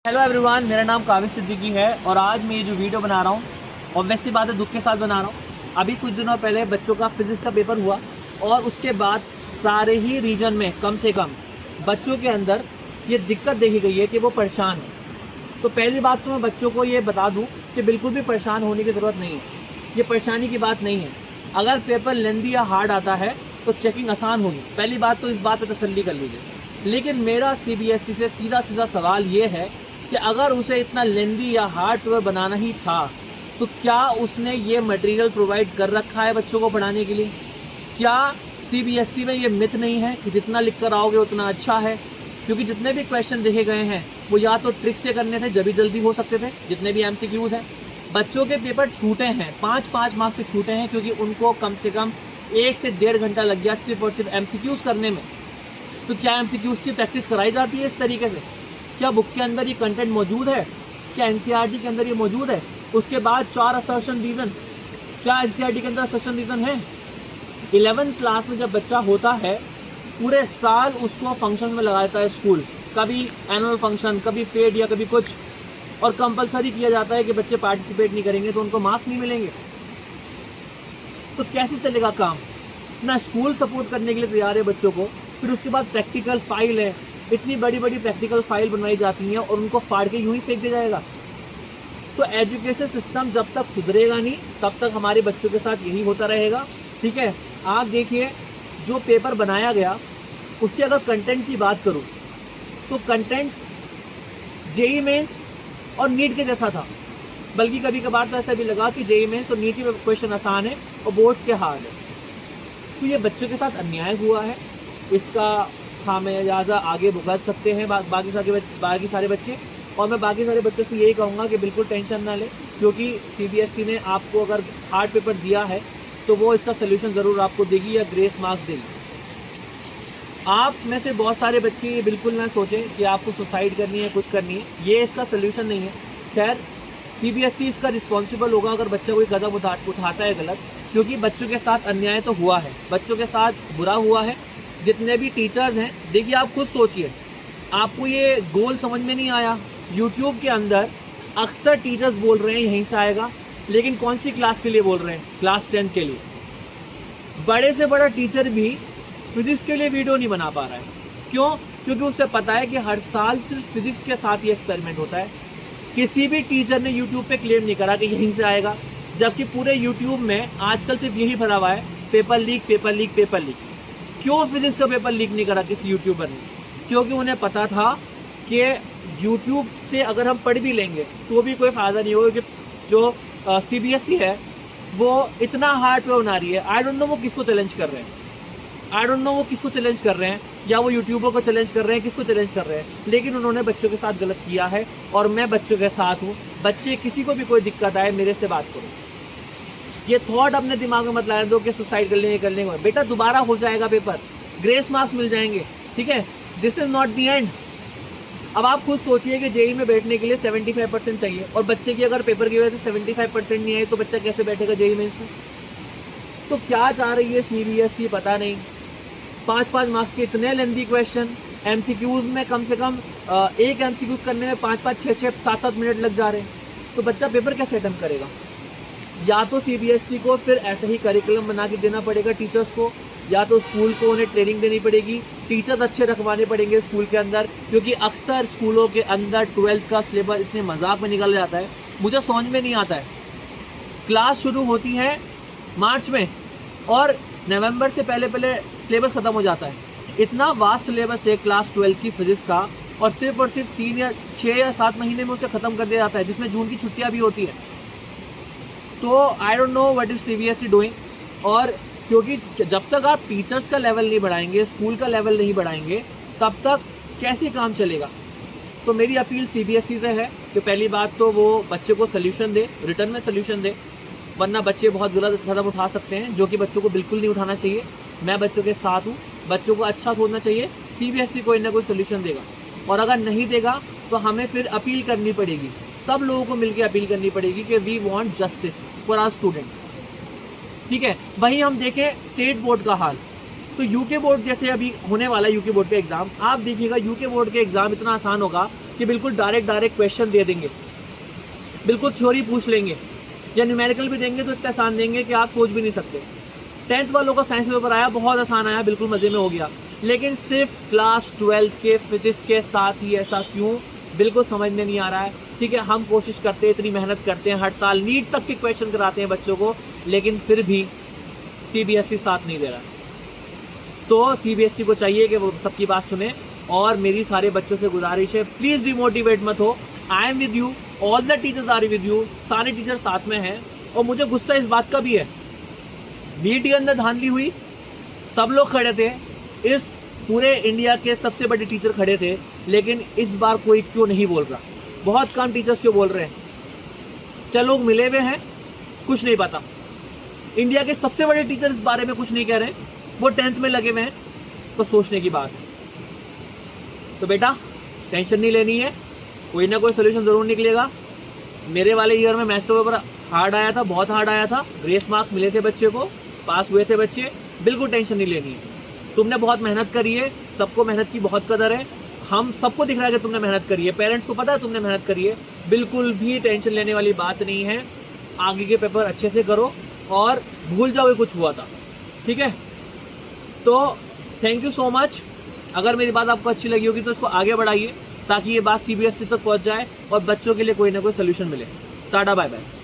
Hello everyone, मेरा नाम काविश सिद्दीकी है और आज मैं ये जो वीडियो बना रहा हूँ ऑब्वियसली बात है दुख के साथ बना रहा हूँ। अभी कुछ दिनों पहले बच्चों का फिज़िक्स का पेपर हुआ और उसके बाद सारे ही रीजन में कम से कम बच्चों के अंदर ये दिक्कत देखी गई है कि वो परेशान है। तो पहली बात तो मैं बच्चों को ये बता दूँ कि बिल्कुल भी परेशान होने की ज़रूरत नहीं है, ये परेशानी की बात नहीं है। अगर पेपर लेंदी या हार्ड आता है तो चेकिंग आसान होगी, पहली बात तो इस बात पर तसल्ली कर लीजिए। लेकिन मेरा CBSE से सीधा सवाल ये है कि अगर उसे इतना लेंदी या हार्ड पेपर बनाना ही था तो क्या उसने ये मटेरियल प्रोवाइड कर रखा है बच्चों को पढ़ाने के लिए? क्या CBSE में ये मिथ नहीं है कि जितना लिख कर आओगे उतना अच्छा है? क्योंकि जितने भी क्वेश्चन देखे गए हैं वो या तो ट्रिक से करने थे जब भी जल्दी हो सकते थे, जितने भी MCQs हैं। बच्चों के पेपर छूटे हैं, 5-5 मार्क्स से छूटे हैं क्योंकि उनको कम से कम 1 से 1.5 घंटा लग गया सिर्फ और सिर्फ MCQs करने में। तो क्या MCQs की प्रैक्टिस कराई जाती है इस तरीके से? क्या बुक के अंदर ये कंटेंट मौजूद है? क्या NCERT के अंदर ये मौजूद है? उसके बाद 4 असर्शन रीज़न, क्या NCERT के अंदर असर्शन रीज़न है? 11th क्लास में जब बच्चा होता है पूरे साल उसको फंक्शन में लगा देता है स्कूल, कभी एनुअल फंक्शन, कभी फेड या कभी कुछ, और कंपलसरी किया जाता है कि बच्चे पार्टिसिपेट नहीं करेंगे तो उनको मार्क्स नहीं मिलेंगे। तो कैसे चलेगा काम? ना स्कूल सपोर्ट करने के लिए तैयार है बच्चों को, फिर उसके बाद प्रैक्टिकल फाइल है, इतनी बड़ी बड़ी प्रैक्टिकल फाइल बनवाई जाती हैं और उनको फाड़ के यूं ही फेंक दिया जाएगा। तो एजुकेशन सिस्टम जब तक सुधरेगा नहीं तब तक हमारे बच्चों के साथ यही होता रहेगा। ठीक है, आप देखिए जो पेपर बनाया गया उसके अगर कंटेंट की बात करूं तो कंटेंट JEE मेंस और नीट के जैसा था, बल्कि कभी कभार तो ऐसा भी लगा कि JEE मेंस और नीट के क्वेश्चन आसान है और बोर्ड्स के हार्ड है। तो ये बच्चों के साथ अन्याय हुआ है, इसका खामियाजा आगे भुगत सकते हैं बाकी सारे बच्चे। और मैं बाकी सारे बच्चों से यही कहूँगा कि बिल्कुल टेंशन ना लें, क्योंकि CBSE ने आपको अगर हार्ड पेपर दिया है तो वो इसका सलूशन ज़रूर आपको देगी या ग्रेस मार्क्स देगी। आप में से बहुत सारे बच्चे ये बिल्कुल ना सोचें कि आपको सुसाइड करनी है, कुछ करनी है, ये इसका सलूशन नहीं है। खैर CBSE इसका रिस्पॉन्सिबल होगा अगर बच्चा कोई कदम उठाता है गलत, क्योंकि बच्चों के साथ अन्याय तो हुआ है, बच्चों के साथ बुरा हुआ है। जितने भी टीचर्स हैं, देखिए आप खुद सोचिए, आपको ये गोल समझ में नहीं आया? YouTube के अंदर अक्सर टीचर्स बोल रहे हैं यहीं से आएगा, लेकिन कौन सी क्लास के लिए बोल रहे हैं? क्लास 10 के लिए। बड़े से बड़ा टीचर भी फिजिक्स के लिए वीडियो नहीं बना पा रहा है। क्यों? क्योंकि उसे पता है कि हर साल सिर्फ फिजिक्स के साथ ही एक्सपेरिमेंट होता है। किसी भी टीचर ने YouTube पे क्लेम नहीं करा कि यहीं से आएगा, जबकि पूरे YouTube में आजकल सिर्फ यही भरा हुआ है, paper leak paper leak paper leak. क्यों फिजिक्स का पेपर लीक नहीं करा किसी यूट्यूबर ने? क्योंकि उन्हें पता था कि यूट्यूब से अगर हम पढ़ भी लेंगे तो भी कोई फ़ायदा नहीं होगा, कि जो CBSE है वो इतना हार्ड पे बना रही है। आई डोंट नो वो किसको चैलेंज कर रहे हैं, आई डोंट नो वो किसको चैलेंज कर रहे हैं, या वो यूट्यूबर को चैलेंज कर रहे हैं, किसको चैलेंज कर रहे हैं। लेकिन उन्होंने बच्चों के साथ गलत किया है और मैं बच्चों के साथ हूँ। बच्चे किसी को भी कोई दिक्कत आए मेरे से बात करो, ये थॉट अपने दिमाग में मत लाने दो कि सुसाइड कर लेंगे। बेटा दोबारा हो जाएगा पेपर, ग्रेस मार्क्स मिल जाएंगे, ठीक है? This is not the and. अब आप खुद सोचिए कि JEE में बैठने के लिए 75% चाहिए, और बच्चे की अगर पेपर की वजह से 75% नहीं आए तो बच्चा कैसे बैठेगा JEE मेंस में? तो क्या चाह रही है CBSE पता नहीं। 5-5 मार्क्स के इतने लेंदी क्वेश्चन, MCQs में कम से कम एक MCQs करने में 5-5, 6-6, 7-7 मिनट लग जा रहे हैं, तो बच्चा पेपर कैसे अटेम्प्ट करेगा? या तो CBSE को फिर ऐसे ही करिकुलम बना के देना पड़ेगा टीचर्स को, या तो स्कूल को उन्हें ट्रेनिंग देनी पड़ेगी, टीचर्स अच्छे रखवाने पड़ेंगे स्कूल के अंदर, क्योंकि अक्सर स्कूलों के अंदर 12th का सिलेबस इतने मजाक में निकल जाता है, मुझे समझ में नहीं आता है। क्लास शुरू होती है मार्च में और नवंबर से पहले सिलेबस ख़त्म हो जाता है। इतना वास्ट सिलेबस है क्लास 12 की फिजिक्स का, और सिर्फ 3 या 6 या 7 महीने में उसे ख़त्म कर दिया जाता है, जिसमें जून की छुट्टियाँ भी होती है। तो I don't know what is CBSE doing. और क्योंकि जब तक आप टीचर्स का लेवल नहीं बढ़ाएंगे, स्कूल का लेवल नहीं बढ़ाएंगे, तब तक कैसे काम चलेगा? तो मेरी अपील CBSE से है कि पहली बात तो वो बच्चे को सोल्यूशन दे, रिटर्न में सोल्यूशन दे, वरना बच्चे बहुत गलत कदम उठा सकते हैं, जो कि बच्चों को बिल्कुल नहीं उठाना चाहिए। मैं बच्चों के साथ हूँ, बच्चों को अच्छा सोचना चाहिए। CBSE कोई ना कोई सोल्यूशन देगा, और अगर नहीं देगा तो हमें फिर अपील करनी पड़ेगी, सब लोगों को मिलकर अपील करनी पड़ेगी कि we want justice for our student. ठीक है, वहीं हम देखें स्टेट बोर्ड का हाल, तो UK बोर्ड जैसे अभी होने वाला है UK बोर्ड का एग्ज़ाम, आप देखिएगा UK बोर्ड के एग्ज़ाम इतना आसान होगा कि बिल्कुल डायरेक्ट क्वेश्चन दे देंगे, बिल्कुल थ्योरी पूछ लेंगे या न्यूमेरिकल भी देंगे तो इतना आसान देंगे कि आप सोच भी नहीं सकते। 10th वालों का साइंस पेपर आया, बहुत आसान आया, बिल्कुल मज़े में हो गया, लेकिन सिर्फ क्लास 12 के फिजिक्स के साथ ही ऐसा क्यों, बिल्कुल समझ में नहीं आ रहा है। ठीक है, हम कोशिश करते हैं, इतनी मेहनत करते हैं, हर साल नीट तक के क्वेश्चन कराते हैं बच्चों को, लेकिन फिर भी CBSE साथ नहीं दे रहा। तो CBSE को चाहिए कि वो सबकी बात सुने, और मेरी सारे बच्चों से गुजारिश है, प्लीज़ डिमोटिवेट मत हो। I am with you, all the teachers are with you, सारे टीचर साथ में हैं। और मुझे गुस्सा इस बात का भी है, नीट के अंदर धांधली हुई, सब लोग खड़े थे, इस पूरे इंडिया के सबसे बड़े टीचर खड़े थे, लेकिन इस बार कोई क्यों नहीं बोल रहा। बहुत कम टीचर्स क्यों बोल रहे हैं? क्या लोग मिले हुए हैं? कुछ नहीं पता। इंडिया के सबसे बड़े टीचर इस बारे में कुछ नहीं कह रहे, वो 10th में लगे हुए हैं, तो सोचने की बात है। तो बेटा टेंशन नहीं लेनी है, कोई ना कोई सोल्यूशन ज़रूर निकलेगा। मेरे वाले ईयर में मैथ्स का पेपर हार्ड आया था, बहुत हार्ड आया था, ग्रेस मार्क्स मिले थे बच्चे को, पास हुए थे बच्चे, बिल्कुल टेंशन नहीं लेनी है। तुमने बहुत मेहनत करी है, सबको मेहनत की बहुत कदर है, हम सबको दिख रहा है कि तुमने मेहनत करी है, पेरेंट्स को पता है तुमने मेहनत करी है, बिल्कुल भी टेंशन लेने वाली बात नहीं है। आगे के पेपर अच्छे से करो और भूल जाओ कुछ हुआ था। ठीक है, तो थैंक यू सो मच। अगर मेरी बात आपको अच्छी लगी होगी तो इसको आगे बढ़ाइए, ताकि ये बात CBSE तक पहुंच जाए और बच्चों के लिए कोई ना कोई सोल्यूशन मिले। Tata bye bye.